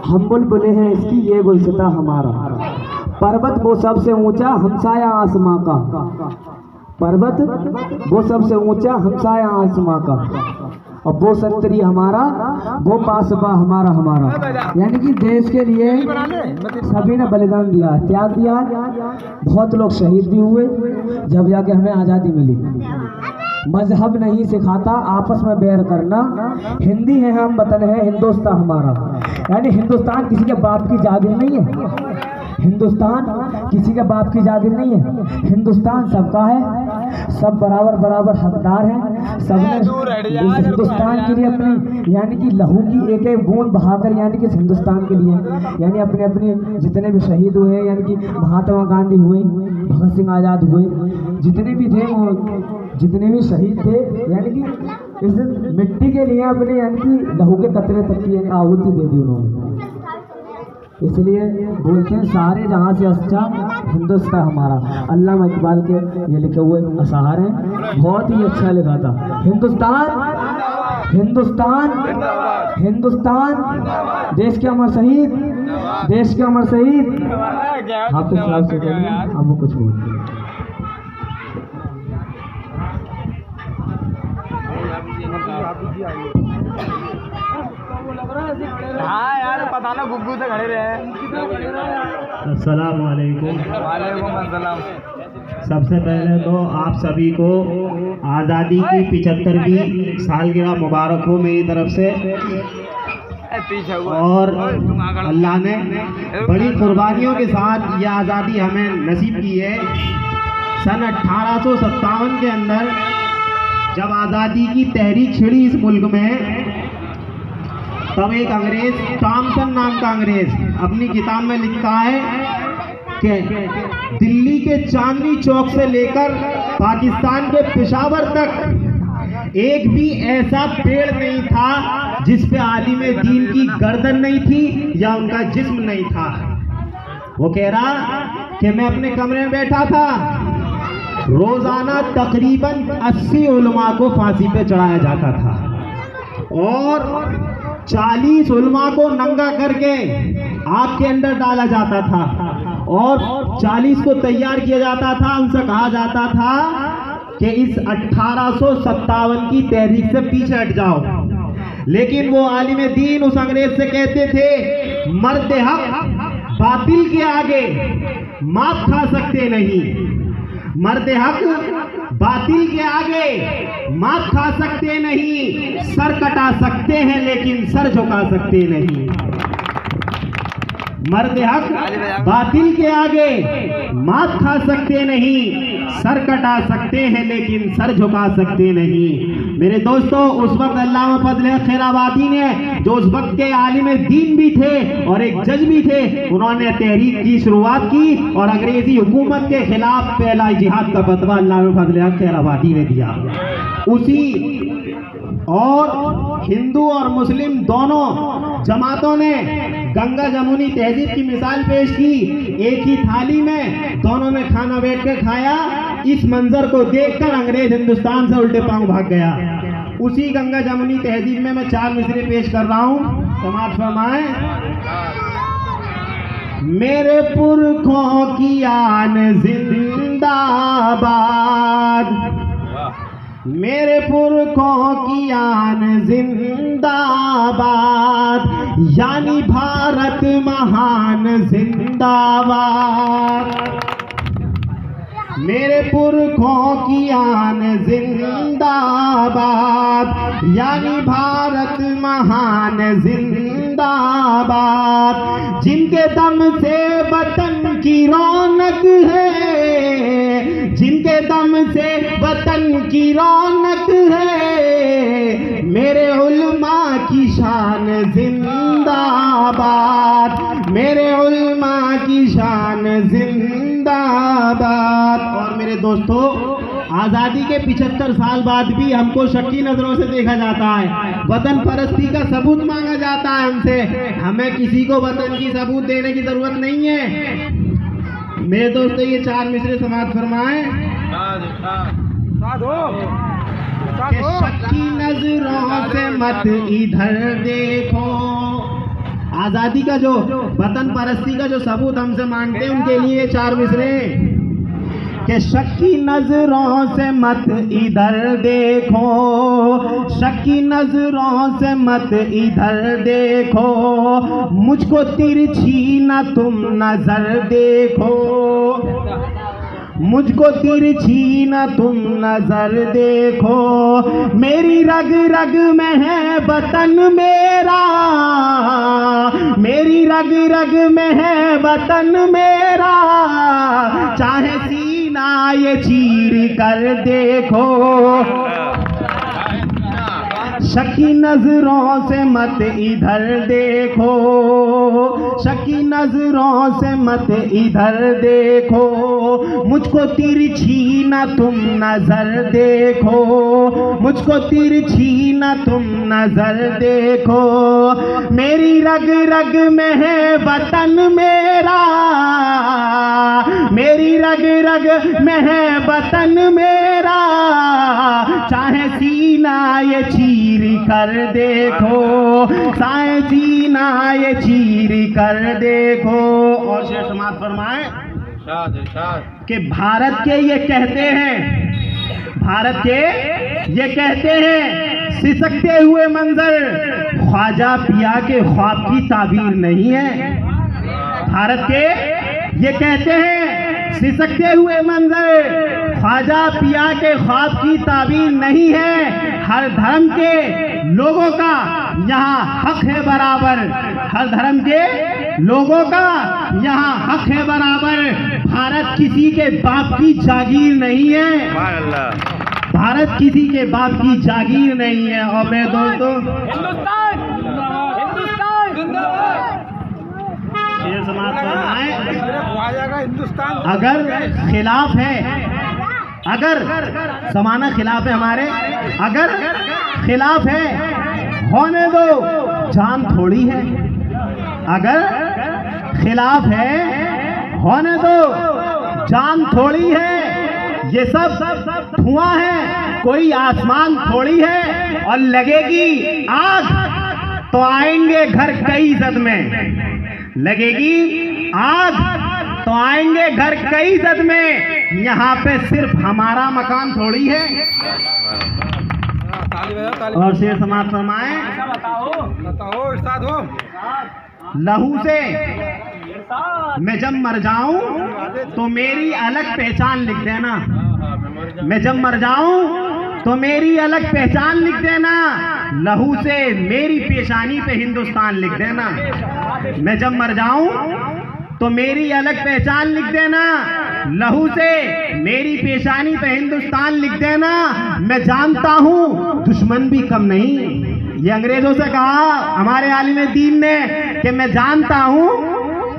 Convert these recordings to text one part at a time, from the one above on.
हम बुलबुले हैं इसकी ये गुलसिता हमारा। पर्वत वो सबसे ऊंचा हमसाया आसमां का, पर्वत वो सबसे ऊंचा हमसाया आसमां का, और वो संतरी हमारा, वो पासबा हमारा हमारा। यानी कि देश के लिए सभी ने बलिदान दिया, त्याग दिया। बहुत लोग शहीद भी हुए जब जाके हमें आज़ादी मिली। मजहब नहीं सिखाता आपस में बैर करना, हिंदी है हम वतन है हिंदुस्तान हमारा। यानी हिंदुस्तान किसी के बाप की जागीर नहीं है, हिंदुस्तान किसी के बाप की जागीर नहीं है, हिंदुस्तान सबका है, सब बराबर बराबर हकदार हैं। सबने इस हिंदुस्तान के लिए अपनी यानी कि लहू की एक एक बूंद बहाकर यानी कि इस हिंदुस्तान के लिए यानी अपने अपने जितने भी शहीद हुए, यानी कि महात्मा गांधी हुए, भगत सिंह आज़ाद हुए, जितने भी थे जितने भी शहीद थे, यानी कि इस मिट्टी के लिए अपने यानी कि लहू के कतरे तक की आहुति दे दी उन्होंने। इसलिए बोलते हैं सारे जहाँ से अच्छा हिंदुस्तान हमारा। अल्लामा इकबाल के ये लिखे हुए अशआर हैं, बहुत ही अच्छा लिखा था। हिंदुस्तान हिंदुस्तान हिंदुस्तान, देश के अमर शहीद, देश के अमर शहीद। आप तो साहब से अब वो कुछ बोलते हैं। हाँ यार पता ना गुग्गू से खड़े रहे। अस्सलाम वालेकुम। वालेकुम अस्सलाम। सबसे पहले तो आप सभी को आज़ादी की 75वीं सालगिरह मुबारक हो मेरी तरफ से। और अल्लाह ने बड़ी कुर्बानियों के साथ ये आज़ादी हमें नसीब की है। सन 1857 के अंदर जब आज़ादी की तहरीक छिड़ी इस मुल्क में, तब एक अंग्रेज, टॉमसन नाम का अंग्रेज, अपनी किताब में लिखता है कि दिल्ली के चांदनी चौक से लेकर पाकिस्तान के पेशावर तक एक भी ऐसा पेड़ नहीं था जिस पे आलिम दीन की गर्दन नहीं थी या उनका जिस्म नहीं था। वो कह रहा कि मैं अपने कमरे में बैठा था, रोजाना तकरीबन 80 उलमा को फांसी पे चढ़ाया जाता था और 40 उलमा को नंगा करके आग के अंदर डाला जाता था और 40 को तैयार किया जाता था। उनसे कहा जाता था कि इस 1857 की तहरीक से पीछे हट जाओ। लेकिन वो आलिम दीन उस अंग्रेज से कहते थे, मर्द हक बातिल के आगे मात खा सकते नहीं, मर्द हक बातिल के आगे मात खा सकते नहीं, सर कटा सकते हैं लेकिन सर झुका सकते नहीं। मर्द हक बातिल के आगे मात खा सकते नहीं, सर कटा सकते हैं लेकिन सर झुका सकते नहीं। मेरे दोस्तों, उस वक्त अल्लामा फजल खैराबादी ने, जो उस वक्त के आलिम दीन भी थे और एक जज भी थे, उन्होंने तहरीक की शुरुआत की और अंग्रेजी हुकूमत के खिलाफ पहला जिहाद का फतवा अल्लामा फजल खैराबादी ने दिया। उसी और हिंदू और मुस्लिम दोनों जमातों ने गंगा जमुनी तहजीब की मिसाल पेश की। एक ही थाली में दोनों ने खाना बैठ कर खाया। इस मंजर को देखकर अंग्रेज हिंदुस्तान से उल्टे पांव भाग गया। उसी गंगा जमुनी तहजीब में मैं 4 मिसरे पेश कर रहा हूँ, समाज फरमाए। मेरे पुरखों की आन जिंदाबाद, मेरे पुरखों की आन जिंदाबाद, यानी भारत महान जिंदाबाद। मेरे पुरखों की आन जिंदाबाद, यानी भारत महान जिंदाबाद। जिनके दम से वतन की रौनक है, जिनके दम से वतन की रौनक है, मेरे उलमा की शान जिंदाबाद, मेरे उलमा की शान जिंदाबाद। और मेरे दोस्तों, आज़ादी के 75 साल बाद भी हमको शक्की नजरों से देखा जाता है। वतन परस्ती का सबूत मांगा जाता है हमसे। हमें किसी को वतन की सबूत देने की जरूरत नहीं है। मेरे दोस्तों, ये 4 मिसरे समाप्त फरमाएं। शक्की नजरों से मत इधर देखो, आजादी का जो वतन परस्ती का जो सबूत हमसे मांगते हैं उनके लिए 4 मिसरे कि शक की नजरों से मत इधर देखो, शक की नजरों से मत इधर देखो, मुझको तिरछी न तुम नजर देखो, मुझको तिरछी न तुम नजर देखो, मेरी रग रग में है वतन मेरा, मेरी रग रग में है वतन मेरा, चाहे सीना ये चीर कर देखो, शकी नजरों से मत इधर देखो, शकी नजरों से मत इधर देखो, मुझको तिरछी न तुम नजर देखो, मुझको तिरछी न तुम नजर देखो, मेरी रग रग में है वतन मेरा, मेरी रग रग में है वतन मेरा, चाहे सीना ये चीर कर देखो, चाहे सीना ये चीर कर देखो। और शेर समाज फरमाए कि भारत के ये कहते हैं, भारत के ये कहते हैं सिसकते हुए मंजर ख्वाजा पिया के ख्वाब की ताबीर नहीं है, भारत के ये कहते हैं सिसकते हुए मंजर ख्वाजा पिया के ख्वाब की ताबीर नहीं है, हर धर्म के लोगों का यहाँ हक है बराबर, हर धर्म के लोगों का यहाँ हक है बराबर, भारत किसी के बाप की जागीर नहीं है, भारत किसी के बाप की जागीर नहीं है। और मेरे दोस्तों शेर समाज हिंदुस्तान अगर खिलाफ है, अगर समाना खिलाफ है हमारे, अगर खिलाफ है होने दो, जान थोड़ी है, अगर खिलाफ है होने दो, जान थोड़ी है, ये सब धुआं है, कोई आसमान थोड़ी है, और लगेगी आग तो आएंगे घर कई जद में, लगेगी आग तो आएंगे घर कई जद में, यहाँ पे सिर्फ हमारा मकान थोड़ी है। और शेर समाज फरमाए, बताओ इरशाद हो, लहू से मैं जब मर जाऊं तो मेरी अलग पहचान लिख देना, मैं जब मर जाऊं तो मेरी अलग पहचान लिख देना, लहू से मेरी पेशानी पे हिंदुस्तान लिख देना, मैं जब मर जाऊं तो मेरी अलग पहचान लिख देना, लहू से मेरी पेशानी पे हिंदुस्तान लिख देना। मैं जानता हूं दुश्मन भी कम नहीं, ये अंग्रेजों से कहा हमारे आलिम दीन ने कि मैं जानता हूं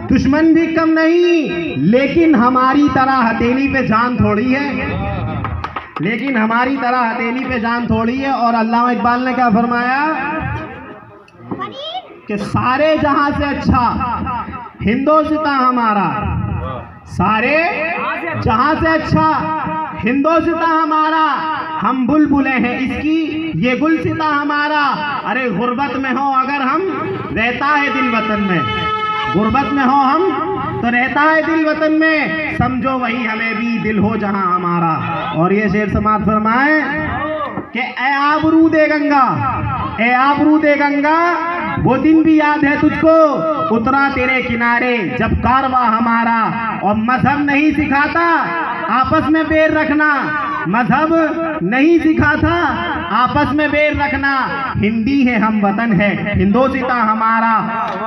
दुश्मन भी कम नहीं, लेकिन हमारी तरह हथेली पे जान थोड़ी है, लेकिन हमारी तरह हथेली पे जान थोड़ी है। और अल्लामा इकबाल ने क्या फरमाया कि सारे जहां से अच्छा हिंदोस्तां हमारा, सारे जहां से अच्छा हिंदोस्तां हमारा, हम बुलबुले हैं इसकी ये गुलसिता हमारा। अरे गुर्बत में हो अगर हम, रहता है दिल वतन में, गुर्बत में हो हम तो रहता है दिल वतन में, समझो वही हमें भी दिल हो जहां हमारा। और ये शेर समाज फरमाए कि ए आबरू दे गंगा, ए आबरू दे गंगा, वो दिन भी याद है तुझको उतरा तेरे किनारे जब कारवा हमारा। और मजहब नहीं सिखाता आपस में बैर रखना, मजहब नहीं सिखाता आपस में बैर रखना, हिंदी है हम वतन है हिंदोसिता हमारा।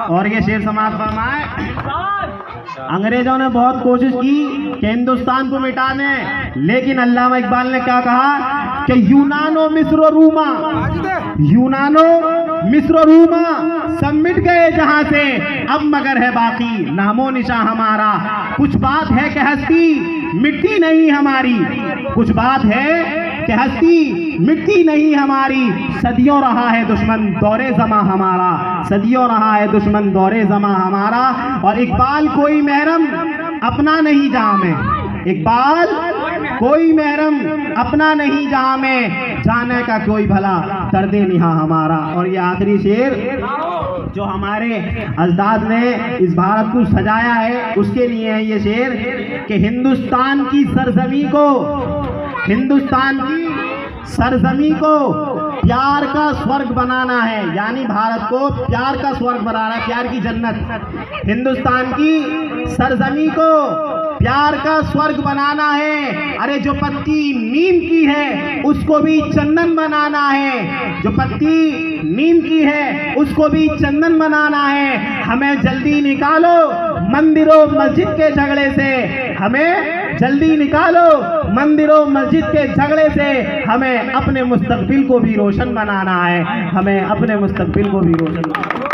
और ये शेर समाज फरमाए, अंग्रेजों ने बहुत कोशिश की कि हिंदुस्तान को मिटा दें, लेकिन अल्लामा इकबाल ने क्या कहा कि यूनानो मिस्र रूमा, यूनानो मिस्र रूमा सब मिट गए जहां से, अब मगर है बाकी नामो निशा हमारा। कुछ बात है कि हस्ती मिटती नहीं हमारी, कुछ बात है कि हस्ती मिटती नहीं हमारी, सदियों रहा है दुश्मन दौरे जमा हमारा, सदियों रहा है दुश्मन दौरे जमा हमारा। और इकबाल कोई महरम अपना नहीं जहां में, इकबाल कोई महरम अपना नहीं जहां में, जाने का कोई भला दर्दे निहा हमारा। और ये आखिरी शेर जो हमारे अजदाद ने इस भारत को सजाया है, उसके लिए है ये शेर कि हिंदुस्तान की सरजमी को प्यार का स्वर्ग बनाना है, यानी भारत को प्यार का स्वर्ग बनाना है, प्यार की जन्नत। हिंदुस्तान की सरजमी को प्यार का स्वर्ग बनाना है। अरे जो पत्ती नीम की है उसको भी चंदन बनाना है, जो पत्ती नीम की है उसको भी चंदन बनाना है। हमें जल्दी निकालो मंदिरों मस्जिद के झगड़े से, हमें जल्दी निकालो मंदिरों मस्जिद के झगड़े से। हमें अपने मुस्तकबिल को भी रोशन बनाना है, हमें अपने मुस्तकबिल को भी रोशन बनाना है।